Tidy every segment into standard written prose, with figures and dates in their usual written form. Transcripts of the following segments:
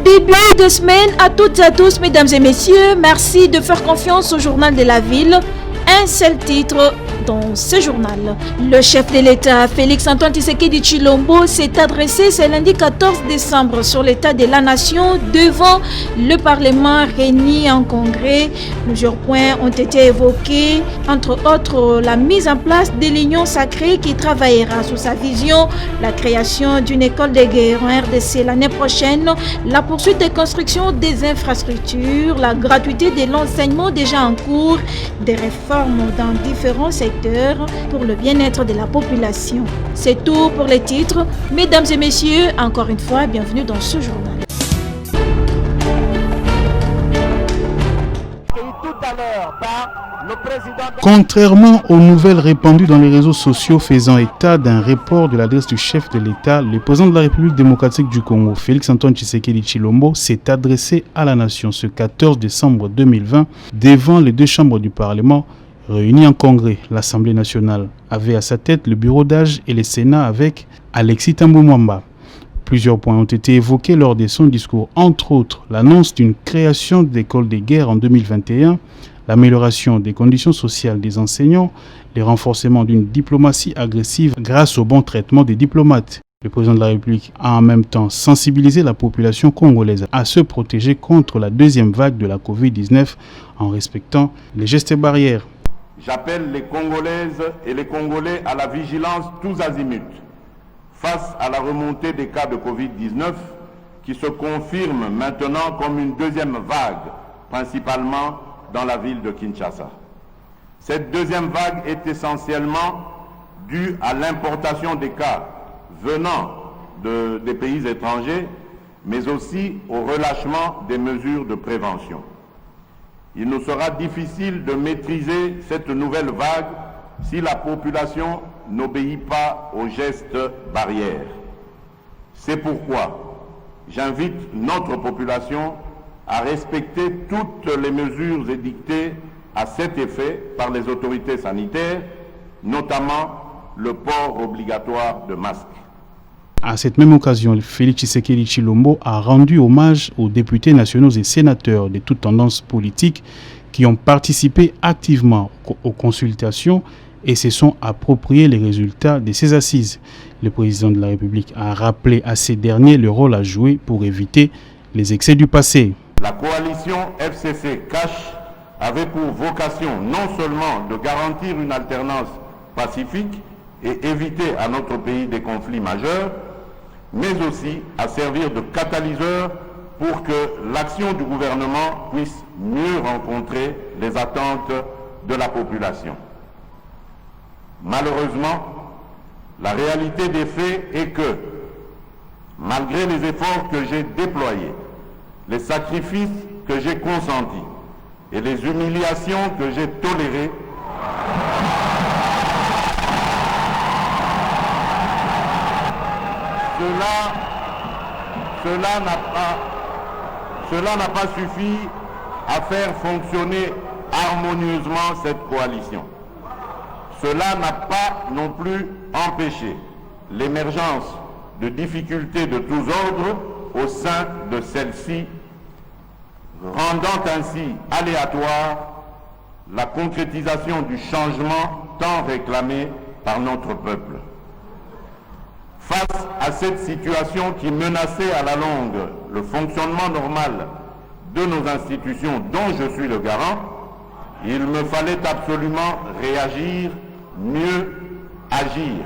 début de semaine à toutes et à tous, mesdames et messieurs. Merci de faire confiance au journal de la ville. Un seul titre dans ce journal. Le chef de l'État, Félix-Antoine Tshisekedi Tshilombo, s'est adressé ce lundi 14 décembre sur l'état de la nation devant le Parlement réuni en congrès. Plusieurs points ont été évoqués, entre autres la mise en place de l'Union sacrée qui travaillera sous sa vision, la création d'une école de guerre en RDC l'année prochaine, la poursuite des constructions des infrastructures, la gratuité de l'enseignement déjà en cours, des réformes dans différents secteurs pour le bien-être de la population. C'est tout pour les titres. Mesdames et messieurs, encore une fois, bienvenue dans ce journal. Contrairement aux nouvelles répandues dans les réseaux sociaux faisant état d'un report de l'adresse du chef de l'État, le président de la République démocratique du Congo, Félix-Antoine Tshisekedi Tshilombo, s'est adressé à la nation ce 14 décembre 2020 devant les deux chambres du Parlement réunies en congrès. L'Assemblée nationale avait à sa tête le bureau d'âge et le Sénat avec Alexis Thambwe Mwamba. Plusieurs points ont été évoqués lors de son discours, entre autres l'annonce d'une création d'écoles de guerre en 2021, l'amélioration des conditions sociales des enseignants, le renforcement d'une diplomatie agressive grâce au bon traitement des diplomates. Le président de la République a en même temps sensibilisé la population congolaise à se protéger contre la deuxième vague de la Covid-19 en respectant les gestes barrières. J'appelle les Congolaises et les Congolais à la vigilance tous azimuts face à la remontée des cas de Covid-19 qui se confirme maintenant comme une deuxième vague, principalement dans la ville de Kinshasa. Cette deuxième vague est essentiellement due à l'importation des cas venant des pays étrangers, mais aussi au relâchement des mesures de prévention. Il nous sera difficile de maîtriser cette nouvelle vague si la population n'obéit pas aux gestes barrières. C'est pourquoi j'invite notre population à respecter toutes les mesures édictées à cet effet par les autorités sanitaires, notamment le port obligatoire de masques. À cette même occasion, Félix Tshisekedi Tshilombo a rendu hommage aux députés nationaux et sénateurs de toutes tendances politiques qui ont participé activement aux consultations et se sont appropriés les résultats de ces assises. Le président de la République a rappelé à ces derniers le rôle à jouer pour éviter les excès du passé. La coalition FCC-CACH avait pour vocation non seulement de garantir une alternance pacifique et éviter à notre pays des conflits majeurs, mais aussi à servir de catalyseur pour que l'action du gouvernement puisse mieux rencontrer les attentes de la population. Malheureusement, la réalité des faits est que, malgré les efforts que j'ai déployés, les sacrifices que j'ai consentis et les humiliations que j'ai tolérées, cela n'a pas suffi à faire fonctionner harmonieusement cette coalition. Cela n'a pas non plus empêché l'émergence de difficultés de tous ordres au sein de celle-ci, rendant ainsi aléatoire la concrétisation du changement tant réclamé par notre peuple. Face à cette situation qui menaçait à la longue le fonctionnement normal de nos institutions dont je suis le garant, il me fallait absolument réagir, mieux agir.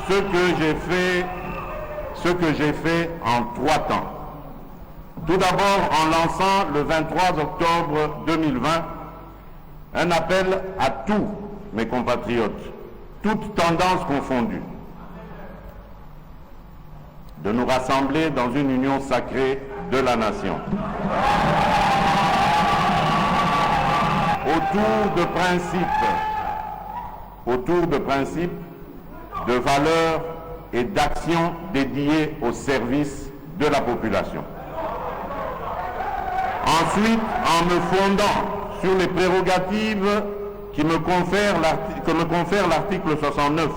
Ce que j'ai fait en 3 temps. Tout d'abord en lançant le 23 octobre 2020 un appel à tous mes compatriotes, toutes tendances confondues, de nous rassembler dans une union sacrée de la nation. Autour de principes, de valeurs et d'actions dédiées au service de la population. Ensuite, en me fondant sur les prérogatives que me confère l'article 69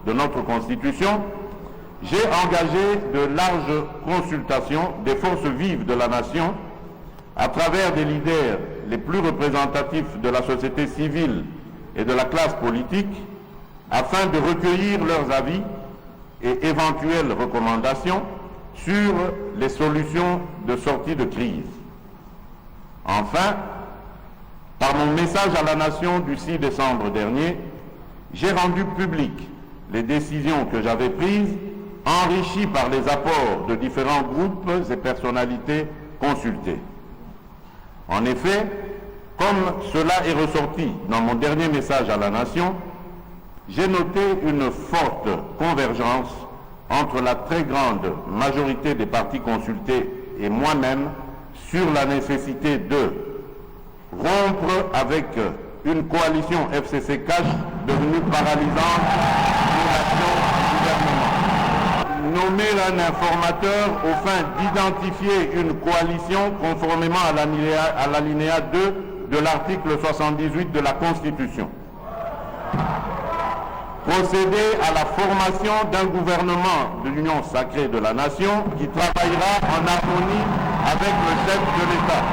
de notre Constitution, j'ai engagé de larges consultations des forces vives de la nation à travers des leaders les plus représentatifs de la société civile et de la classe politique afin de recueillir leurs avis et éventuelles recommandations sur les solutions de sortie de crise. Enfin, par mon message à la nation du 6 décembre dernier, j'ai rendu public les décisions que j'avais prises, enrichies par les apports de différents groupes et personnalités consultées. En effet, comme cela est ressorti dans mon dernier message à la nation, j'ai noté une forte convergence entre la très grande majorité des partis consultés et moi-même sur la nécessité de rompre avec une coalition FCC cash devenue paralysante pour l'action du gouvernement. Nommer un informateur aux fins d'identifier une coalition conformément à l'alinéa 2 de l'article 78 de la Constitution. Procéder à la formation d'un gouvernement de l'Union sacrée de la nation qui travaillera en harmonie avec le chef de l'État.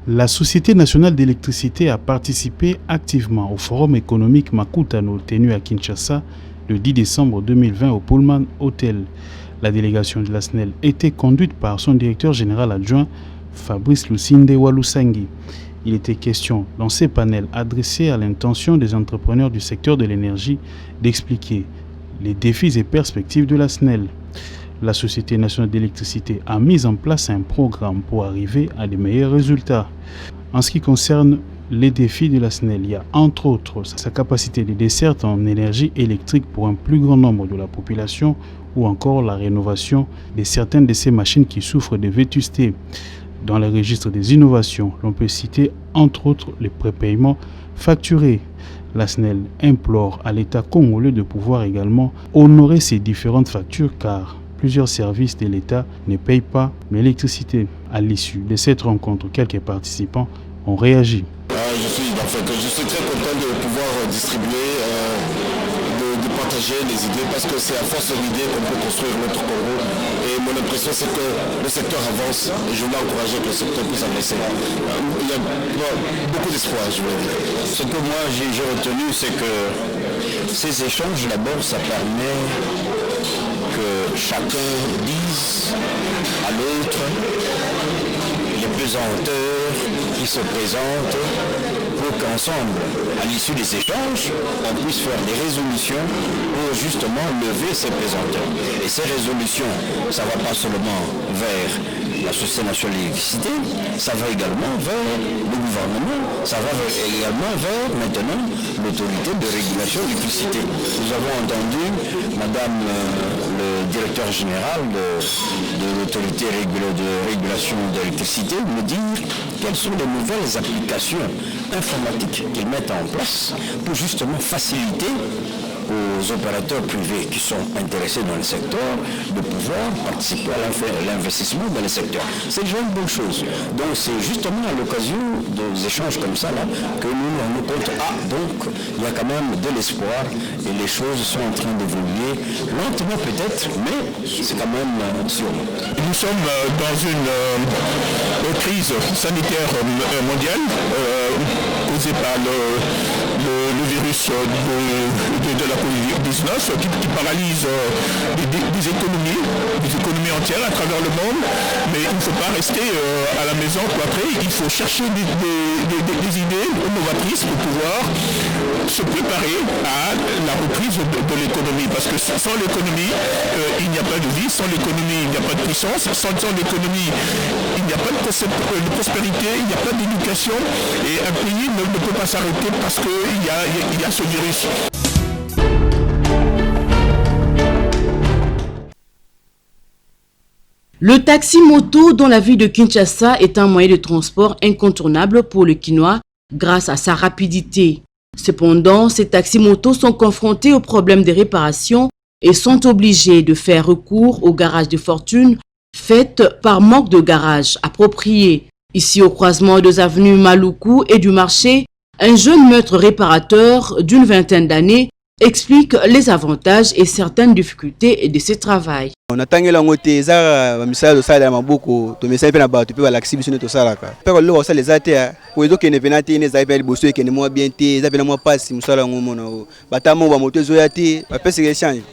La Société nationale d'électricité a participé activement au forum économique Makutano tenu à Kinshasa le 10 décembre 2020 au Pullman Hotel. La délégation de la SNEL était conduite par son directeur général adjoint Fabrice Lusinde Walusangi. Il était question dans ces panels adressés à l'intention des entrepreneurs du secteur de l'énergie d'expliquer les défis et perspectives de la SNEL. La Société nationale d'électricité a mis en place un programme pour arriver à de meilleurs résultats. En ce qui concerne les défis de la SNEL, il y a entre autres sa capacité de desserte en énergie électrique pour un plus grand nombre de la population ou encore la rénovation de certaines de ces machines qui souffrent de vétusté. Dans le registre des innovations, l'on peut citer entre autres les prépaiements facturés. La SNEL implore à l'État congolais de pouvoir également honorer ces différentes factures car plusieurs services de l'État ne payent pas l'électricité. À l'issue de cette rencontre, quelques participants ont réagi. Je suis très content de pouvoir distribuer, de partager les idées parce que c'est à force d'idées qu'on peut construire notre Congo. Et mon impression c'est que le secteur avance et je voulais encourager que le secteur puisse avancer. Il y a beaucoup d'espoir, je veux dire. Ce que moi j'ai retenu, c'est que ces échanges d'abord ça permet que chacun dise à l'autre les pesanteurs qui se présentent pour qu'ensemble, à l'issue des échanges, on puisse faire des résolutions pour justement lever ces pesanteurs. Et ces résolutions, ça ne va pas seulement vers la Société nationale d'électricité, ça va également vers le gouvernement, ça va également vers maintenant l'autorité de régulation de l'électricité. Nous avons entendu Madame le directeur général de l'autorité de régulation de l'électricité me dire quelles sont les nouvelles applications informatiques qu'ils mettent en place pour justement faciliter aux opérateurs privés qui sont intéressés dans le secteur de pouvoir participer à l'investissement dans le secteur. C'est déjà une bonne chose. Donc c'est justement à l'occasion des échanges comme ça là, que nous nous rendons compte, donc il y a quand même de l'espoir et les choses sont en train d'évoluer lentement peut-être, mais c'est quand même sûr. Nous sommes dans une crise sanitaire mondiale causée par le virus de la COVID-19 qui paralyse des économies entières à travers le monde, mais il ne faut pas rester à la maison cloîtré, il faut chercher des idées innovatrices pour pouvoir se préparer à la reprise de l'économie, parce que sans l'économie, il n'y a pas de vie, sans l'économie, il n'y a pas de puissance, sans l'économie, il n'y a pas de prospérité, il n'y a pas d'éducation, et un pays ne peut pas s'arrêter parce qu'il y a ce virus. Le taxi-moto dans la ville de Kinshasa est un moyen de transport incontournable pour le Kinois grâce à sa rapidité. Cependant, ces taxis-motos sont confrontés aux problèmes de réparation et sont obligés de faire recours aux garages de fortune faites par manque de garages appropriés. Ici au croisement des avenues Maluku et du marché, Un jeune maître réparateur d'une vingtaine d'années explique les avantages et certaines difficultés de ce travail. On a tangué la montée, ça, misala sala maboko, to misala pena ba to pe la exhibition to sala ka. Pero lo sala les atea, ko ezo kene penati ne za pe bosso kene mo bien te, za pena mo passe misala ngomo na bata mo ba moto zo yati, ba pese échange.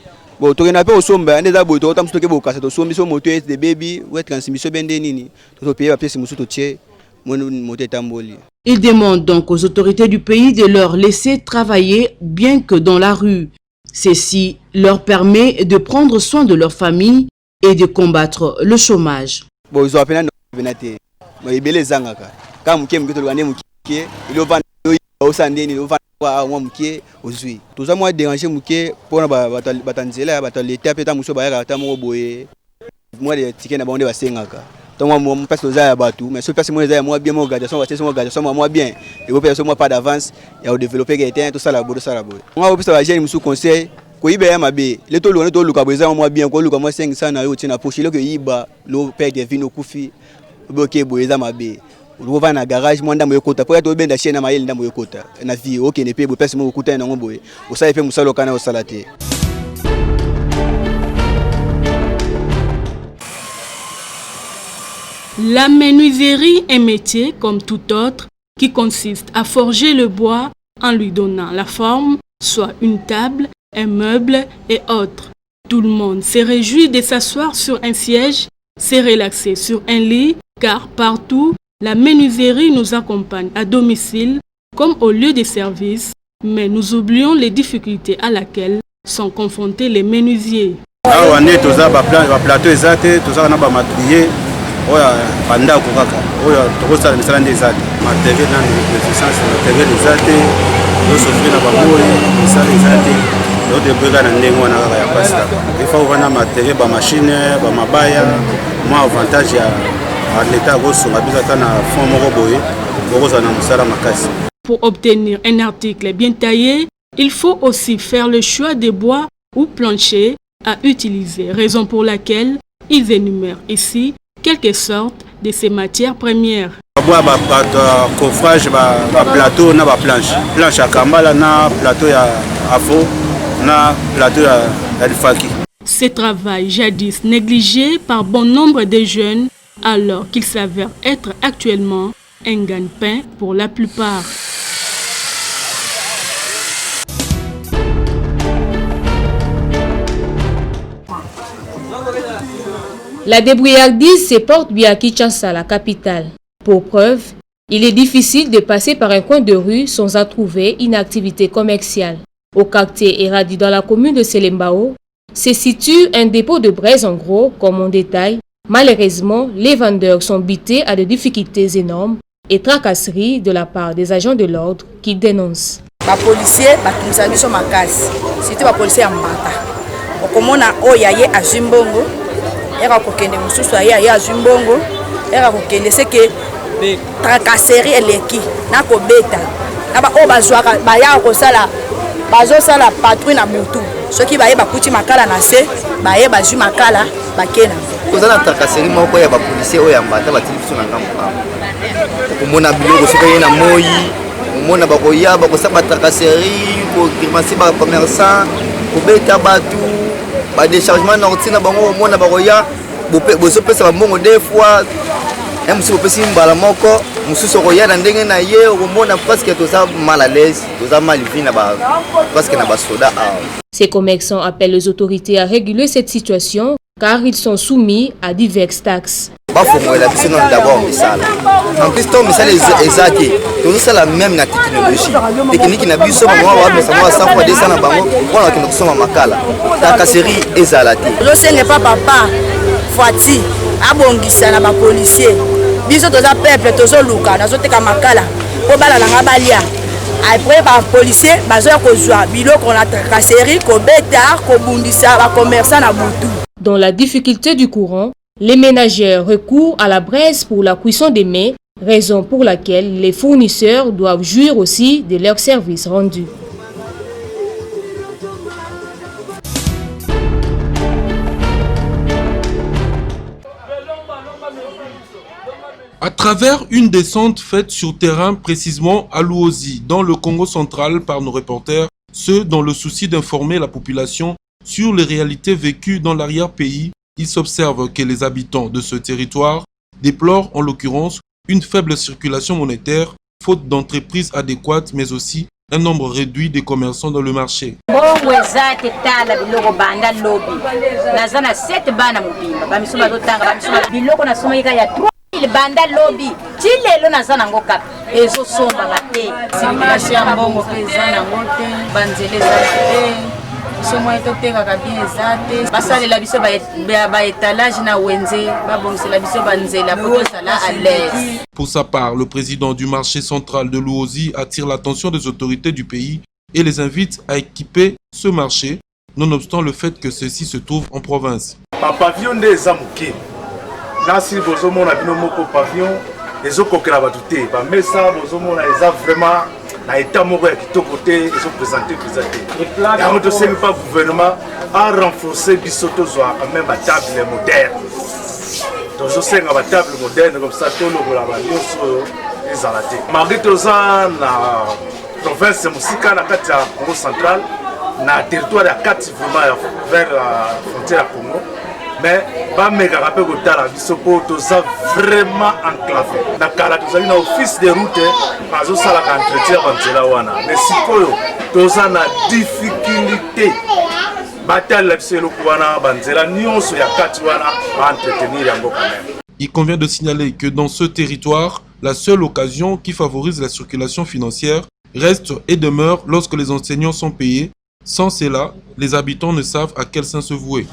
Bon to kena pe osomba, ande za boto tam to ke bo kasa to sombi so moto de baby, ou transmission bende nini. To payer ba pese musu to tie, mo moto tamboli. Il demande donc aux autorités du pays de leur laisser travailler bien que dans la rue. Ceci leur permet de prendre soin de leur famille et de combattre le chômage. Bon, ils ont appelé Benate. Mais ils belé zangaka. Quand muké muké to gane muké, il va au sandeni, il va wa muké ozui. Tout ça moi déranger muké pour batanzela bataleta peta muso ba ya ta mo boye. Moi les tickets na bonde ba sengaka. Donc moi passe aux à batou, mais ce personne moi bien mon gardien, moi bien. Et vous personne moi pas d'avance, il y a développer quelqu'un tout ça la bodo ça la bodo. Moi vous ça j'ai musu conseil, ko ibe ya mabe. Le to luka beza moi bien ko luka moi 500 na yo tina poche le que iba lo père de vino kufi. Boke boeza mabe. Vous va na garage moi ndamo yokota pour être benda chien na mayeli ndamo yokota. Na vie OK ne pe bo personne mo kuta na ngomboye. Vous savez fait musalo kana au salate. La menuiserie est un métier comme tout autre qui consiste à forger le bois en lui donnant la forme, soit une table, un meuble et autres. Tout le monde se réjouit de s'asseoir sur un siège, se relaxer sur un lit, car partout, la menuiserie nous accompagne à domicile comme au lieu de service, mais nous oublions les difficultés à laquelle sont confrontés les menuisiers. oya banda ko kaka oya tokosala misala nde eza te matériel na resistance matériel eza te tosofri na bamoi misala eza te odebweka na ndenge wana kaka ya pasi kaka ifa kovana matériel bamashine bamabaya mwa avantage ya leta akosonga biso ata na fond moko boye okozala na mosala makasi. Pour obtenir un article bien taillé, il faut aussi faire le choix des bois ou planchers à utiliser, raison pour laquelle ils énumèrent ici quelque sorte de ces matières premières. Coffrage, plateau, na planche. Planche à kambala, na plateau à afo, na plateau à faki. Ce travail jadis négligé par bon nombre de jeunes, alors qu'il s'avère être actuellement un gagne-pain pour la plupart. La débrouillardise se porte bien à Kinshasa, la capitale. Pour preuve, il est difficile de passer par un coin de rue sans en trouver une activité commerciale. Au quartier Eradi, dans la commune de Selembao, se situe un dépôt de braise en gros, comme on détaille. Malheureusement, les vendeurs sont butés à des difficultés énormes et tracasseries de la part des agents de l'ordre qui dénoncent. Les policiers sont surtout les policiers en bata. Okomona oyaye a Zimbongo. Era kokende mususu ya Zimbongo era kokende seke tracasserie eleki na kobeta na ba o bazwaka ba ya kosala bazo sala patrouille na mutu soki ba ye bakuti makala na se ba ye bazwi makala bakena kozana tracasserie moko ya ba policier oyo ambata batilifiso na ngambo komona biloko soki na moyi komona bakoya bakosaba tracasserie ko grimacer ba commerçant kobeta batu ba déchargement na rotina bango mona bakoya boso pesa ba mbongo deux fois et musu pesi mbala moko musu sokoya na ndenge na ye omona presque toza mal à l'aise toza mal vina ba presque na ba soda. Ces commerçants appellent les autorités à réguler cette situation car ils sont soumis à diverses taxes. Bafongola biso non d'abord misala en plus to misala ezaki to sala même na technique na biso bango wa besa mo 100 fois 200 na bango wana kino kusoma makala ta kaseri ezalati je sais pas papa Fati abongisa na ba policier biso toza peuple tozo luka nazo teka makala po bala na ngabalia après ba policier bazo kozwa biloko na kaseri ko beta ko bundisa ba commerçant na butu. Dans la difficulté du courant, les ménagères recourent à la braise pour la cuisson des mets, raison pour laquelle les fournisseurs doivent jouir aussi de leurs services rendus. À travers une descente faite sur terrain, précisément à Luozi, dans le Congo central par nos reporters, ce dans le souci d'informer la population sur les réalités vécues dans l'arrière-pays, il s'observe que les habitants de ce territoire déplorent en l'occurrence une faible circulation monétaire, faute d'entreprises adéquates, mais aussi un nombre réduit de commerçants dans le marché. Banda lobby tilelo nazana ngoka ezo somba ngate simasi ya mbongo peza na ngote banzele za somo etoteka kabine zate basalela biso ba étalage na wenze babongisela biso banzela pour sala à l'aise. Pour sa part, le président du marché central de Luozi attire l'attention des autorités du pays et les invite à équiper ce marché, nonobstant le fait que ceci se trouve en province. Pavillon des Amouké. Nasi bozomona bino moko pavillon ezokokela bato te bamesa bozomona eza vraiment na état moko ya kitoko te ezoprésente yango tosengi mpa gouvernement a renforcer biso tozwa quand même batable moderne tozosenga batable moderne comme ça tolokola banyonso oyo ezala te malgré toza na province mosika na kati ya Congo central na territoire ya kati vraiment vers la frontière ya Congo. Mais pas méga rappel que dans la vie sopo toza vraiment enclavé. Na kala tozali na office de route azo sala ka entretien banzela wana. Mais sikoyo toza na difficulté. Batal la biso eloko wana banzela nyonso ya kati wana ba entretenir yango quand même. Il convient de signaler que dans ce territoire, la seule occasion qui favorise la circulation financière reste et demeure lorsque les enseignants sont payés. Sans cela, les habitants ne savent à quel saint se vouer.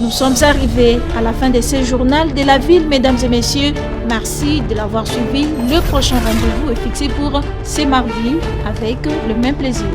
Nous sommes arrivés à la fin de ce journal de la ville, mesdames et messieurs. Merci de l'avoir suivi. Le prochain rendez-vous est fixé pour ce mardi avec le même plaisir.